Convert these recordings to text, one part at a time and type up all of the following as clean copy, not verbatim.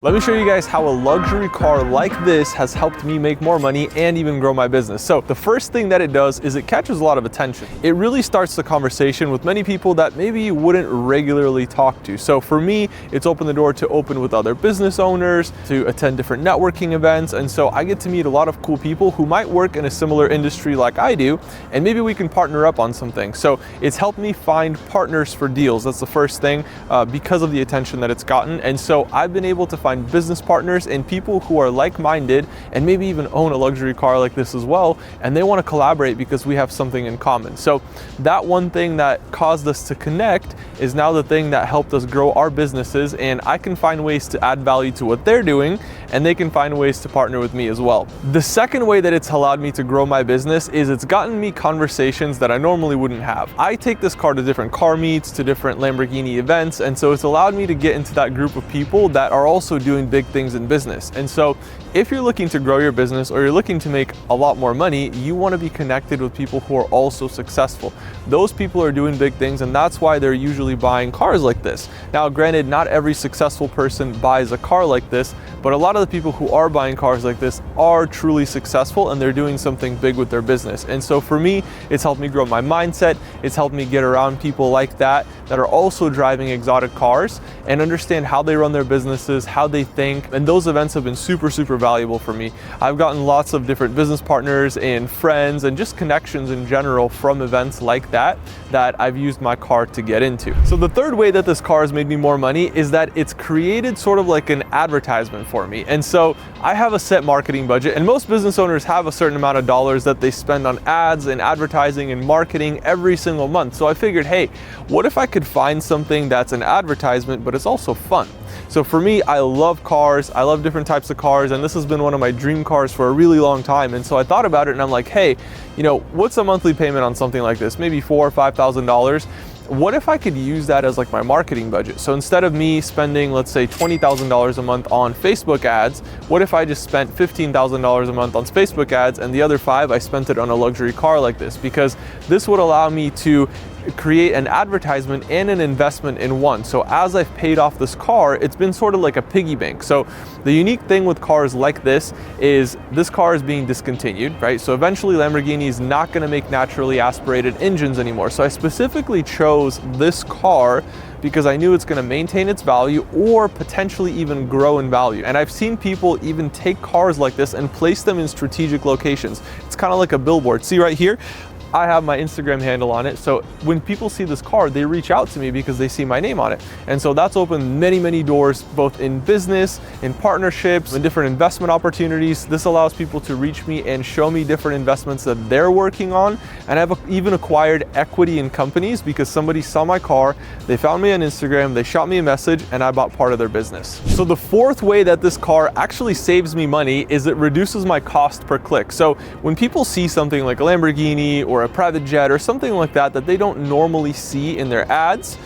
Let me show you guys how a luxury car like this has helped me make more money and even grow my business. So the first thing that it does is it catches a lot of attention. It really starts the conversation with many people that maybe you wouldn't regularly talk to. So for me, it's opened the door to open with other business owners, to attend different networking events. And so I get to meet a lot of cool people who might work in a similar industry like I do, and maybe we can partner up on something. So it's helped me find partners for deals. That's the first thing because of the attention that it's gotten. And so I've been able to find business partners and people who are like-minded and maybe even own a luxury car like this as well, and they want to collaborate because we have something in common. So that one thing that caused us to connect is now the thing that helped us grow our businesses, and I can find ways to add value to what they're doing and they can find ways to partner with me as well. The second way that it's allowed me to grow my business is it's gotten me conversations that I normally wouldn't have. I take this car to different car meets, to different Lamborghini events, and so it's allowed me to get into that group of people that are also doing big things in business. And so if you're looking to grow your business or you're looking to make a lot more money, you want to be connected with people who are also successful. Those people are doing big things, and that's why they're usually buying cars like this. Now, granted, not every successful person buys a car like this, but a lot of the people who are buying cars like this are truly successful and they're doing something big with their business. And so for me, it's helped me grow my mindset. It's helped me get around people like that are also driving exotic cars and understand how they run their businesses, how they think. And those events have been super valuable for me. I've gotten lots of different business partners and friends and just connections in general from events like that I've used my car to get into. So the third way that this car has made me more money is that it's created sort of like an advertisement for me. And so I have a set marketing budget, and most business owners have a certain amount of dollars that they spend on ads and advertising and marketing every single month. So I figured, hey, what if I could find something that's an advertisement, but it's also fun? So for me, I love cars. I love different types of cars, and this has been one of my dream cars for a really long time. And so I thought about it and I'm like, hey, what's a monthly payment on something like this? Maybe $4,000 or $5,000. What if I could use that as like my marketing budget? So instead of me spending, let's say $20,000 a month on Facebook ads, what if I just spent $15,000 a month on Facebook ads and the other $5,000 I spent it on a luxury car like this? Because this would allow me to create an advertisement and an investment in one. So as I've paid off this car, it's been sort of like a piggy bank. So the unique thing with cars like this is this car is being discontinued, right? So eventually Lamborghini is not going to make naturally aspirated engines anymore. So I specifically chose this car because I knew it's going to maintain its value or potentially even grow in value. And I've seen people even take cars like this and place them in strategic locations. It's kind of like a billboard. See right here? I have my Instagram handle on it. So when people see this car, they reach out to me because they see my name on it. And so that's opened many doors, both in business, in partnerships, in different investment opportunities. This allows people to reach me and show me different investments that they're working on. And I've even acquired equity in companies because somebody saw my car, they found me on Instagram, they shot me a message, and I bought part of their business. So the fourth way that this car actually saves me money is it reduces my cost per click. So when people see something like a Lamborghini or a private jet or something like that they don't normally see in their ads,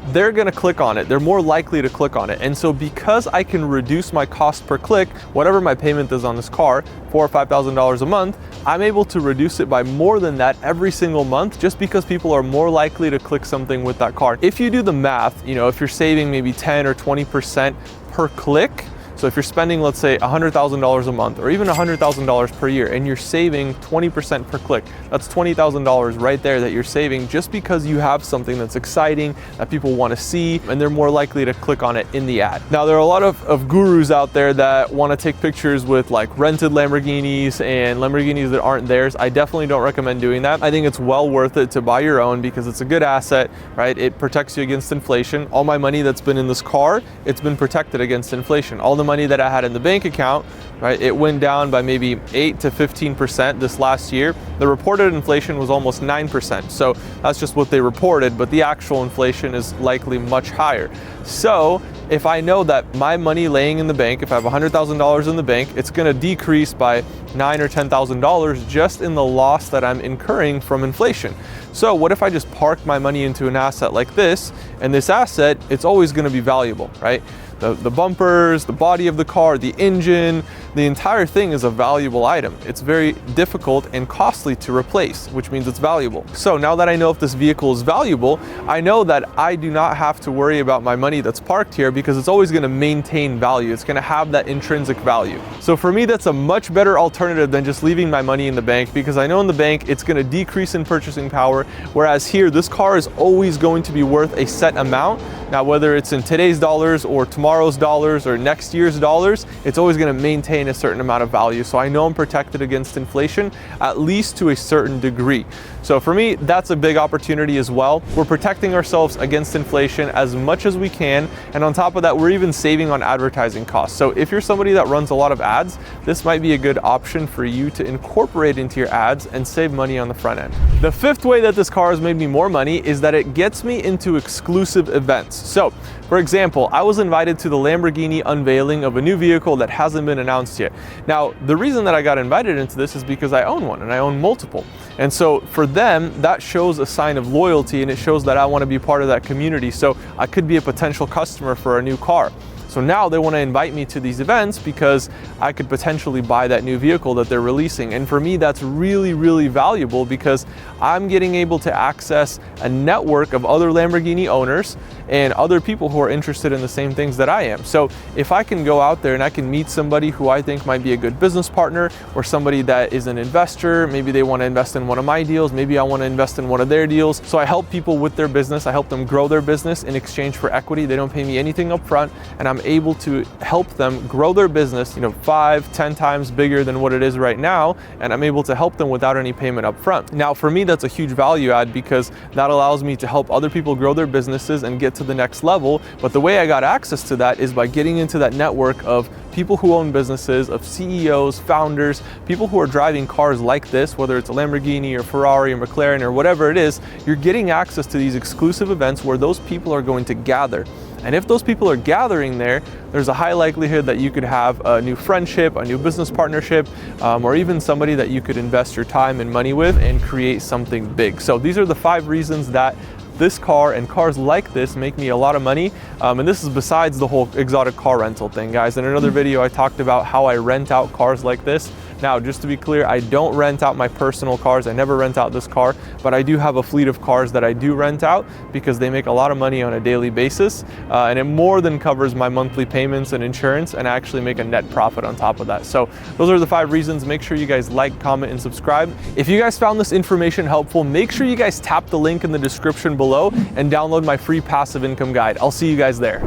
they're gonna click on it. They're more likely to click on it. And so because I can reduce my cost per click, whatever my payment is on this car, $4,000 or $5,000 a month, I'm able to reduce it by more than that every single month just because people are more likely to click something with that car. If you do the math, if you're saving maybe 10 or 20% per click, so if you're spending, let's say, $100,000 a month or even $100,000 per year and you're saving 20% per click, that's $20,000 right there that you're saving just because you have something that's exciting that people want to see and they're more likely to click on it in the ad. Now, there are a lot of gurus out there that want to take pictures with like rented Lamborghinis and Lamborghinis that aren't theirs. I definitely don't recommend doing that. I think it's well worth it to buy your own because it's a good asset, right? It protects you against inflation. All my money that's been in this car, it's been protected against inflation. All the money that I had in the bank account, right, it went down by maybe 8 to 15% this last year. The reported inflation was almost 9%. So that's just what they reported, but the actual inflation is likely much higher. So if I know that my money laying in the bank, if I have $100,000 in the bank, it's going to decrease by $9,000 or $10,000 just in the loss that I'm incurring from inflation. So what if I just park my money into an asset like this, and this asset, it's always going to be valuable, right? The bumpers, the body of the car, the engine, the entire thing is a valuable item. It's very difficult and costly to replace, which means it's valuable. So now that I know if this vehicle is valuable, I know that I do not have to worry about my money that's parked here because it's always going to maintain value. It's going to have that intrinsic value. So for me, that's a much better alternative than just leaving my money in the bank, because I know in the bank it's going to decrease in purchasing power, whereas here this car is always going to be worth a set amount. Now, whether it's in today's dollars or tomorrow's dollars or next year's dollars, it's always going to maintain a certain amount of value. So I know I'm protected against inflation, at least to a certain degree. So for me, that's a big opportunity as well. We're protecting ourselves against inflation as much as we can. And on top of that, we're even saving on advertising costs. So if you're somebody that runs a lot of ads, this might be a good option for you to incorporate into your ads and save money on the front end. The fifth way that this car has made me more money is that it gets me into exclusive events. So, for example, I was invited to the Lamborghini unveiling of a new vehicle that hasn't been announced yet. Now, the reason that I got invited into this is because I own one and I own multiple. And so for them, that shows a sign of loyalty, and it shows that I want to be part of that community. So I could be a potential customer for a new car. So now they want to invite me to these events because I could potentially buy that new vehicle that they're releasing. And for me, that's really, really valuable because I'm getting able to access a network of other Lamborghini owners and other people who are interested in the same things that I am. So if I can go out there and I can meet somebody who I think might be a good business partner, or somebody that is an investor, maybe they want to invest in one of my deals, maybe I want to invest in one of their deals. So I help people with their business. I help them grow their business in exchange for equity. They don't pay me anything up front, and I'm able to help them grow their business, 5-10 times bigger than what it is right now, and I'm able to help them without any payment up front. Now, for me, that's a huge value add because that allows me to help other people grow their businesses and get to the next level. But the way I got access to that is by getting into that network of people who own businesses, of CEOs, founders, people who are driving cars like this, whether it's a Lamborghini or Ferrari or McLaren or whatever it is. You're getting access to these exclusive events where those people are going to gather. And if those people are gathering there, there's a high likelihood that you could have a new friendship, a new business partnership, or even somebody that you could invest your time and money with and create something big. So these are the 5 reasons that this car and cars like this make me a lot of money. And this is besides the whole exotic car rental thing, guys. In another video, I talked about how I rent out cars like this. Now, just to be clear, I don't rent out my personal cars. I never rent out this car, but I do have a fleet of cars that I do rent out because they make a lot of money on a daily basis. And it more than covers my monthly payments and insurance, and I actually make a net profit on top of that. So those are the 5 reasons. Make sure you guys like, comment, and subscribe. If you guys found this information helpful, make sure you guys tap the link in the description below and download my free passive income guide. I'll see you guys there.